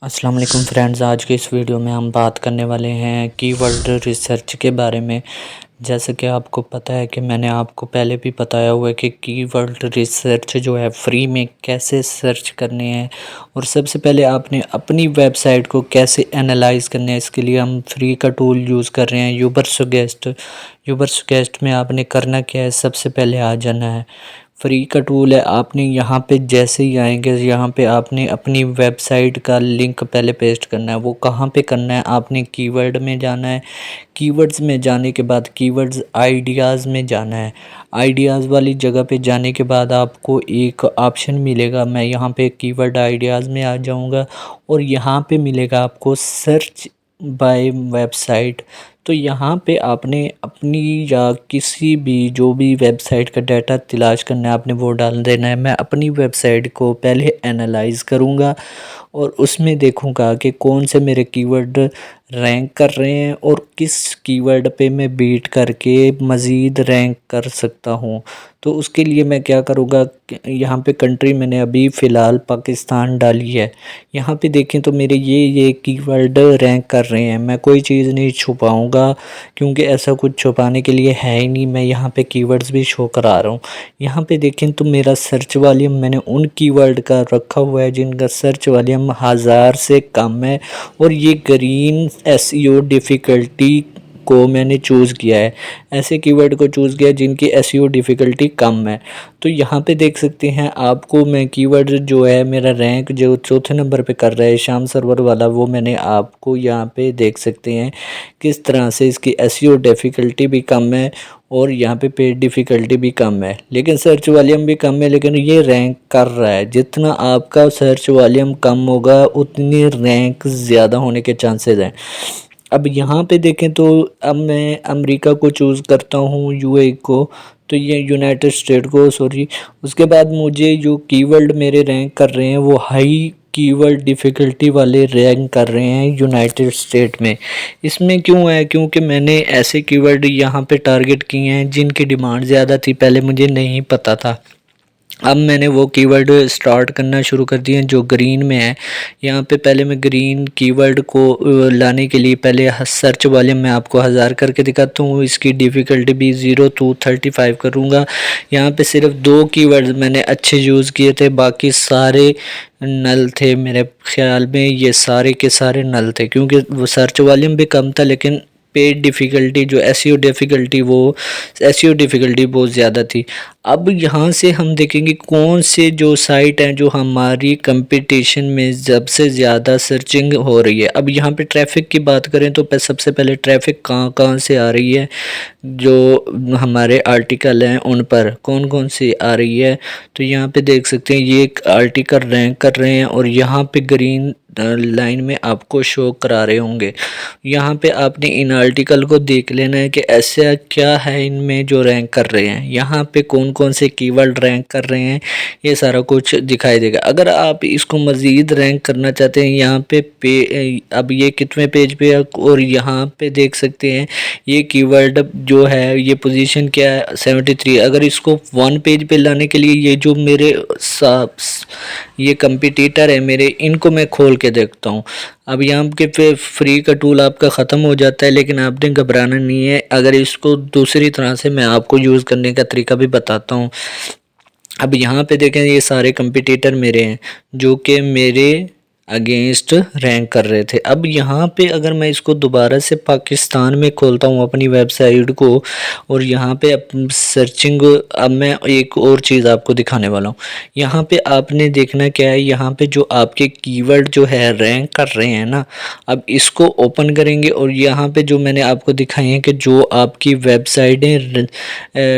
अस्सलाम वालेकुम फ्रेंड्स। आज के इस वीडियो में हम बात करने वाले हैं कीवर्ड रिसर्च के बारे में। जैसे कि आपको पता है कि मैंने आपको पहले भी बताया हुआ है कि कीवर्ड रिसर्च जो है फ्री में कैसे सर्च करने हैं और सबसे पहले आपने अपनी वेबसाइट को कैसे एनालाइज करना है। इसके लिए हम फ्री का टूल यूज़ कर रहे हैं यूबरसुगेस्ट में आपने करना क्या है, सबसे पहले आ जाना है। फ्री का टूल है। आपने यहाँ पे जैसे ही आएंगे यहाँ पे आपने अपनी वेबसाइट का लिंक पहले पेस्ट करना है। वो कहाँ पे करना है, आपने कीवर्ड में जाना है। कीवर्ड्स में जाने के बाद कीवर्ड्स आइडियाज़ में जाना है। आइडियाज़ वाली जगह पे जाने के बाद आपको एक ऑप्शन मिलेगा। मैं यहाँ पे कीवर्ड आइडियाज़ में आ जाऊँगा और यहाँ पे मिलेगा आपको सर्च बाय वेबसाइट। तो यहाँ पे आपने अपनी या किसी भी जो भी वेबसाइट का डाटा तलाश करना है आपने वो डाल देना है। मैं अपनी वेबसाइट को पहले एनालाइज करूँगा और उसमें देखूँगा कि कौन से मेरे कीवर्ड रैंक कर रहे हैं और किस कीवर्ड पे मैं बीट करके मज़ीद रैंक कर सकता हूँ। तो उसके लिए मैं क्या करूँगा, यहाँ पे कंट्री मैंने अभी फ़िलहाल पाकिस्तान डाली है। यहाँ पे देखें तो मेरे ये कीवर्ड रैंक कर रहे हैं। मैं कोई चीज़ नहीं छुपाऊँगा क्योंकि ऐसा कुछ छुपाने के लिए है ही नहीं। मैं यहाँ पे कीवर्ड्स भी शो करा रहा हूँ। यहाँ पे देखें तो मेरा सर्च वॉल्यूम मैंने उन कीवर्ड का रखा हुआ है जिनका सर्च वॉल्यूम 1000 से कम है और ये ग्रीन एसईओ डिफ़िकल्टी को मैंने चूज़ किया है। ऐसे कीवर्ड को चूज़ किया जिनकी एसईओ डिफ़िकल्टी कम है। तो यहाँ पे देख सकते हैं आपको मैं कीवर्ड जो है मेरा रैंक जो चौथे नंबर पे कर रहा है शाम सर्वर वाला, वो मैंने आपको यहाँ पे देख सकते हैं किस तरह से इसकी एसईओ डिफ़िकल्टी भी कम है और यहाँ पे पेड डिफ़िकल्टी भी कम है, लेकिन सर्च वॉल्यूम भी कम है, लेकिन ये रैंक कर रहा है। जितना आपका सर्च वॉल्यूम कम होगा उतनी रैंक ज़्यादा होने के चांसेस हैं। अब यहाँ पे देखें तो अब मैं अमेरिका को चूज़ करता हूँ, यूएई को, तो ये यूनाइटेड स्टेट को सॉरी। उसके बाद मुझे जो कीवर्ड मेरे रैंक कर रहे हैं वो हाई कीवर्ड डिफ़िकल्टी वाले रैंक कर रहे हैं यूनाइटेड स्टेट में। इसमें क्यों है, क्योंकि मैंने ऐसे कीवर्ड यहाँ पे टारगेट किए हैं जिनकी डिमांड ज़्यादा थी, पहले मुझे नहीं पता था। अब मैंने वो कीवर्ड स्टार्ट करना शुरू कर दिए जो ग्रीन में है। यहाँ पे पहले मैं ग्रीन कीवर्ड को लाने के लिए पहले सर्च वॉल्यूम में आपको 1000 करके दिखाता हूँ। इसकी डिफ़िकल्टी भी 0 to 35 करूँगा। यहाँ पे सिर्फ 2 कीवर्ड्स मैंने अच्छे यूज़ किए थे, बाकी सारे नल थे। मेरे ख्याल में ये सारे के सारे नल थे क्योंकि वो सर्च वॉल्यूम भी कम था, लेकिन पेड डिफ़िकल्टी जो एसईओ डिफ़िकल्टी वो एसईओ डिफ़िकल्टी बहुत ज़्यादा थी। अब यहाँ से हम देखेंगे कौन से जो साइट हैं जो हमारी कंपटीशन में सबसे ज़्यादा सर्चिंग हो रही है। अब यहाँ पे ट्रैफिक की बात करें तो सबसे पहले ट्रैफिक कहाँ कहाँ से आ रही है, जो हमारे आर्टिकल हैं उन पर कौन कौन सी आ रही है। तो यहाँ पे देख सकते हैं ये एक आर्टिकल रैंक कर रहे हैं और यहाँ पे ग्रीन लाइन में आपको शो करा रहे होंगे। यहाँ पे आपने इन आर्टिकल को देख लेना है कि ऐसा क्या है इनमें जो रैंक कर रहे हैं, यहाँ पे कौन कौन से कीवर्ड रैंक कर रहे हैं, ये सारा कुछ दिखाई देगा। अगर आप इसको मज़ीद रैंक करना चाहते हैं यहाँ पे अब ये कितने पेज पे है और यहाँ पे देख सकते हैं ये कीवर्ड जो है ये पोजीशन क्या है 73। अगर इसको 1 पेज पे लाने के लिए ये जो मेरे ये कंपटीटर है मेरे, इनको मैं खोल के देखता हूँ। अब यहाँ के फ्री का टूल आपका ख़त्म हो जाता है, लेकिन आपने घबराना नहीं है। अगर इसको दूसरी तरह से मैं आपको यूज़ करने का तरीका भी बताता हूँ। अब यहाँ पे देखें ये सारे कंपटीटर मेरे हैं जो कि मेरे अगेंस्ट रैंक कर रहे थे। अब यहाँ पे अगर मैं इसको दोबारा से पाकिस्तान में खोलता हूँ अपनी वेबसाइट को और यहाँ पे सर्चिंग, अब मैं एक और चीज़ आपको दिखाने वाला हूँ। यहाँ पे आपने देखना क्या है, यहाँ पे जो आपके कीवर्ड जो है रैंक कर रहे हैं ना, अब इसको ओपन करेंगे और यहाँ पे जो मैंने आपको दिखाए हैं कि जो आपकी वेबसाइटें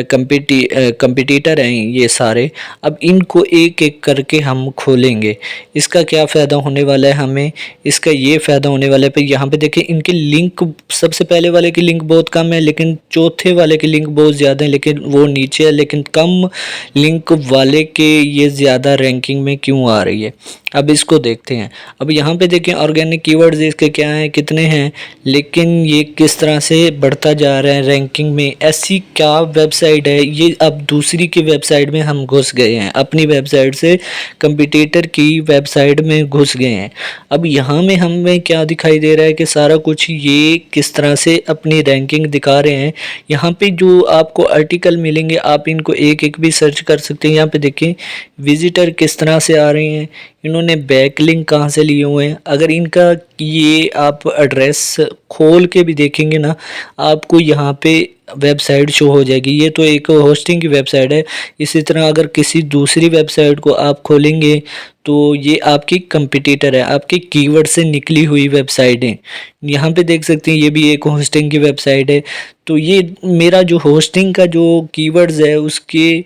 कंपटीटर हैं ये सारे, अब इनको एक एक करके हम खोलेंगे। इसका क्या फ़ायदा होने वाला है हमें, इसका ये फ़ायदा होने वाला है पे यहाँ पे देखें इनके लिंक सबसे पहले वाले की लिंक बहुत कम है, लेकिन चौथे वाले की लिंक बहुत ज़्यादा है, लेकिन वो नीचे है। लेकिन कम लिंक वाले के ये ज़्यादा रैंकिंग में क्यों आ रही है, अब इसको देखते हैं। अब यहाँ पे देखें ऑर्गेनिक कीवर्ड्स इसके क्या हैं, कितने हैं, लेकिन ये किस तरह से बढ़ता जा रहा है रैंकिंग में। ऐसी क्या वेबसाइट है ये, अब दूसरी की वेबसाइट में हम घुस गए हैं, अपनी वेबसाइट से कंपटीटर की वेबसाइट में घुस गए हैं। अब यहाँ में हमें क्या दिखाई दे रहा है कि सारा कुछ ये किस तरह से अपनी रैंकिंग दिखा रहे हैं। यहाँ पे जो आपको आर्टिकल मिलेंगे आप इनको एक एक भी सर्च कर सकते हैं। यहाँ पे देखें विजिटर किस तरह से आ रहे हैं, इन्होंने बैकलिंक कहाँ से लिए हुए हैं। अगर इनका ये आप एड्रेस खोल के भी देखेंगे ना, आपको यहाँ पे वेबसाइट शो हो जाएगी। ये तो एक होस्टिंग की वेबसाइट है। इसी तरह अगर किसी दूसरी वेबसाइट को आप खोलेंगे तो ये आपकी कंपटीटर है, आपके कीवर्ड से निकली हुई वेबसाइट है। यहाँ पे देख सकते हैं ये भी एक होस्टिंग की वेबसाइट है। तो ये मेरा जो होस्टिंग का जो कीवर्ड्स है उसके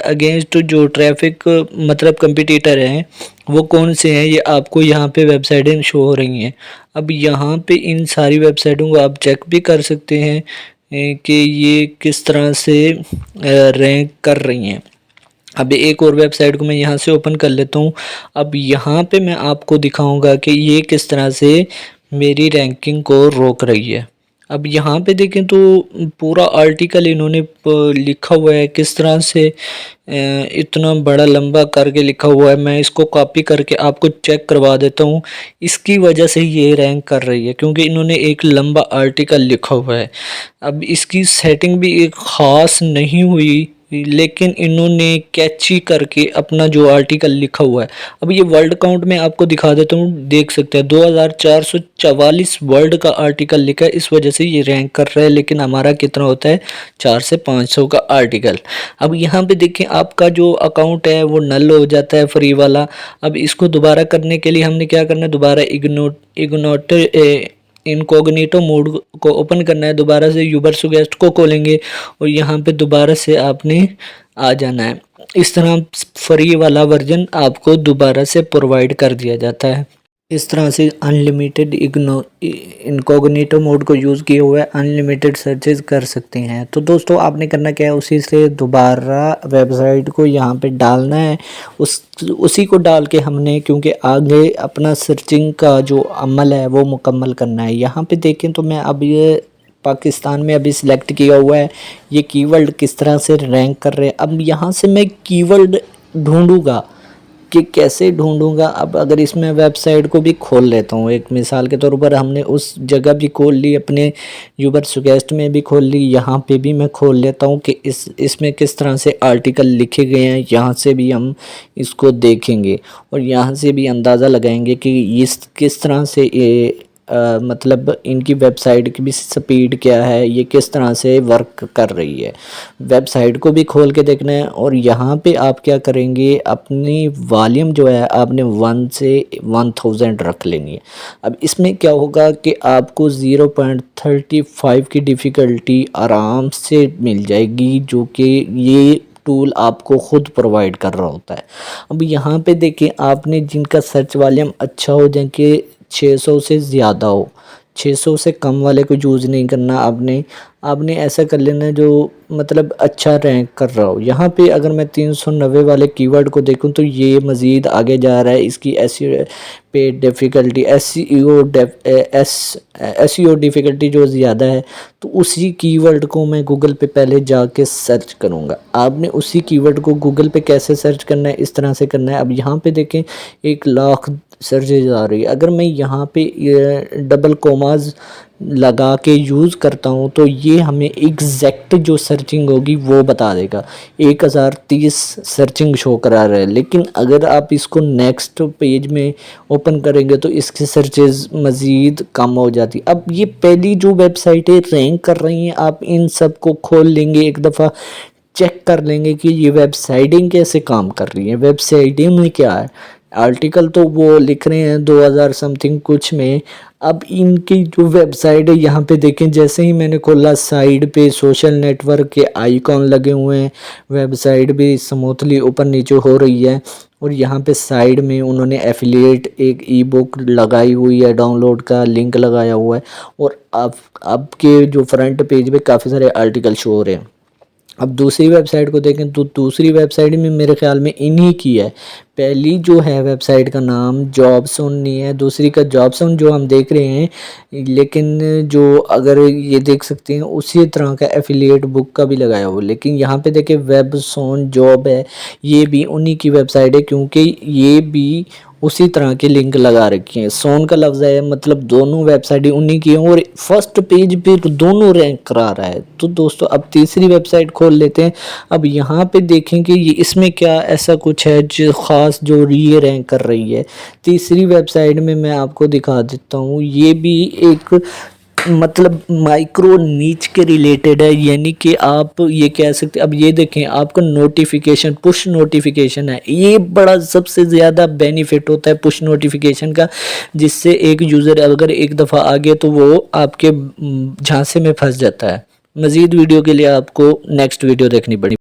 अगेंस्ट जो ट्रैफिक मतलब कंपटीटर हैं वो कौन से हैं, ये आपको यहाँ पे वेबसाइटें शो हो रही हैं। अब यहाँ पे इन सारी वेबसाइटों को आप चेक भी कर सकते हैं कि ये किस तरह से रैंक कर रही हैं। अब एक और वेबसाइट को मैं यहाँ से ओपन कर लेता हूँ। अब यहाँ पे मैं आपको दिखाऊंगा कि ये किस तरह से मेरी रैंकिंग को रोक रही है। अब यहाँ पे देखें तो पूरा आर्टिकल इन्होंने लिखा हुआ है किस तरह से, इतना बड़ा लंबा करके लिखा हुआ है। मैं इसको कॉपी करके आपको चेक करवा देता हूँ। इसकी वजह से ये रैंक कर रही है क्योंकि इन्होंने एक लंबा आर्टिकल लिखा हुआ है। अब इसकी सेटिंग भी एक ख़ास नहीं हुई लेकिन इन्होंने कैची करके अपना जो आर्टिकल लिखा हुआ है। अब ये वर्ल्ड काउंट में आपको दिखा देता हूँ, देख सकते हैं 2444 वर्ल्ड का आर्टिकल लिखा है, इस वजह से ये रैंक कर रहा है। लेकिन हमारा कितना होता है 4 से 500 का आर्टिकल। अब यहाँ पे देखें आपका जो अकाउंट है वो नल हो जाता है फ्री वाला। अब इसको दोबारा करने के लिए हमने क्या करना है, दोबारा इनकॉग्निटो मोड को ओपन करना है, दोबारा से यूबर सुगेस्ट को खोलेंगे और यहाँ पे दोबारा से आपने आ जाना है। इस तरह फ्री वाला वर्जन आपको दोबारा से प्रोवाइड कर दिया जाता है। इस तरह से अनलिमिटेड इनकॉग्निटो मोड को यूज़ किए हुए अनलिमिटेड सर्चेज कर सकते हैं। तो दोस्तों आपने करना क्या है, उसी से दोबारा वेबसाइट को यहाँ पे डालना है। उसी को डाल के हमने क्योंकि आगे अपना सर्चिंग का जो अमल है वो मुकम्मल करना है। यहाँ पे देखें तो मैं अब ये पाकिस्तान में अभी सिलेक्ट किया हुआ है, ये कीवर्ड किस तरह से रैंक कर रहे हैं। अब यहाँ से मैं कीवर्ड ढूंढूंगा कि कैसे ढूंढूंगा। अब अगर इसमें वेबसाइट को भी खोल लेता हूँ, एक मिसाल के तौर पर हमने उस जगह भी खोल ली, अपने यूबर सुगेस्ट में भी खोल ली, यहाँ पे भी मैं खोल लेता हूँ कि इसमें किस तरह से आर्टिकल लिखे गए हैं। यहाँ से भी हम इसको देखेंगे और यहाँ से भी अंदाज़ा लगाएंगे कि इस किस तरह से ये मतलब इनकी वेबसाइट की भी स्पीड क्या है, ये किस तरह से वर्क कर रही है। वेबसाइट को भी खोल के देखना है और यहाँ पे आप क्या करेंगे, अपनी वॉल्यूम जो है आपने 1 से 1000 रख लेनी है। अब इसमें क्या होगा कि आपको 0.35 की डिफ़िकल्टी आराम से मिल जाएगी, जो कि ये टूल आपको खुद प्रोवाइड कर रहा होता है। अब यहाँ पे देखिए आपने जिनका सर्च वॉल्यूम अच्छा हो, जिनके 600 से ज़्यादा हो, 600 से कम वाले को यूज़ नहीं करना। आपने ऐसा कर लेना जो मतलब अच्छा रैंक कर रहा हो। यहाँ पे अगर मैं 390 वाले कीवर्ड को देखूँ तो ये मज़ीद आगे जा रहा है। इसकी एसईओ पे डिफ़िकल्टी एसईओ डिफ़िकल्टी जो ज़्यादा है, तो उसी कीवर्ड को मैं गूगल पे पहले जाके सर्च करूँगा। आपने उसी कीवर्ड को गूगल पे कैसे सर्च करना है, इस तरह से करना है। अब यहाँ पे देखें 1 लाख सर्चेज आ रही है। अगर मैं यहाँ पे डबल कोमाज लगा के यूज़ करता हूँ तो ये हमें एग्जैक्ट जो सर्चिंग होगी वो बता देगा। 1030 सर्चिंग शो करा रहा है। लेकिन अगर आप इसको नेक्स्ट पेज में ओपन करेंगे तो इसकी सर्चेज मज़ीद कम हो जाती। अब ये पहली जो वेबसाइटें रैंक कर रही हैं, आप इन सब को खोल लेंगे, एक दफ़ा चेक कर लेंगे कि ये वेबसाइटिंग कैसे काम कर रही है, वेबसाइटिंग में क्या है। आर्टिकल तो वो लिख रहे हैं 2000 समथिंग कुछ में। अब इनकी जो वेबसाइट है यहाँ पे देखें, जैसे ही मैंने खोला साइड पे सोशल नेटवर्क के आइकॉन लगे हुए हैं, वेबसाइट भी स्मूथली ऊपर नीचे हो रही है। और यहाँ पे साइड में उन्होंने एफिलिएट एक ई बुक लगाई हुई है, डाउनलोड का लिंक लगाया हुआ है। और अब के जो फ्रंट पेज पे काफ़ी सारे आर्टिकल शो हो रहे हैं। अब दूसरी वेबसाइट को देखें तो दूसरी वेबसाइट में मेरे ख्याल में इन्हीं की है। पहली जो है वेबसाइट का नाम जॉबसोन नहीं है, दूसरी का जॉबसोन जो हम देख रहे हैं। लेकिन जो अगर ये देख सकते हैं उसी तरह का एफिलिएट बुक का भी लगाया हुआ। लेकिन यहाँ पे देखें वेबसोन जॉब है, ये भी उन्हीं की वेबसाइट है क्योंकि ये भी उसी तरह के लिंक लगा रखे हैं। सोन का लफ्ज़ है, मतलब दोनों वेबसाइट उन्हीं की हैं और फर्स्ट पेज पे दोनों रैंक करा रहा है। तो दोस्तों अब तीसरी वेबसाइट खोल लेते हैं। अब यहाँ पे देखें कि ये इसमें क्या ऐसा कुछ है जो ख़ास जो ये रैंक कर रही है। तीसरी वेबसाइट में मैं आपको दिखा देता हूँ, ये भी एक मतलब माइक्रो नीच के रिलेटेड है, यानी कि आप ये कह सकते हैं। अब ये देखें, आपका नोटिफिकेशन पुश नोटिफिकेशन है, ये बड़ा सबसे ज़्यादा बेनिफिट होता है पुश नोटिफिकेशन का, जिससे एक यूज़र अगर एक दफ़ा आ गया तो वो आपके झांसे में फंस जाता है। मज़ीद वीडियो के लिए आपको नेक्स्ट वीडियो देखनी पड़ी।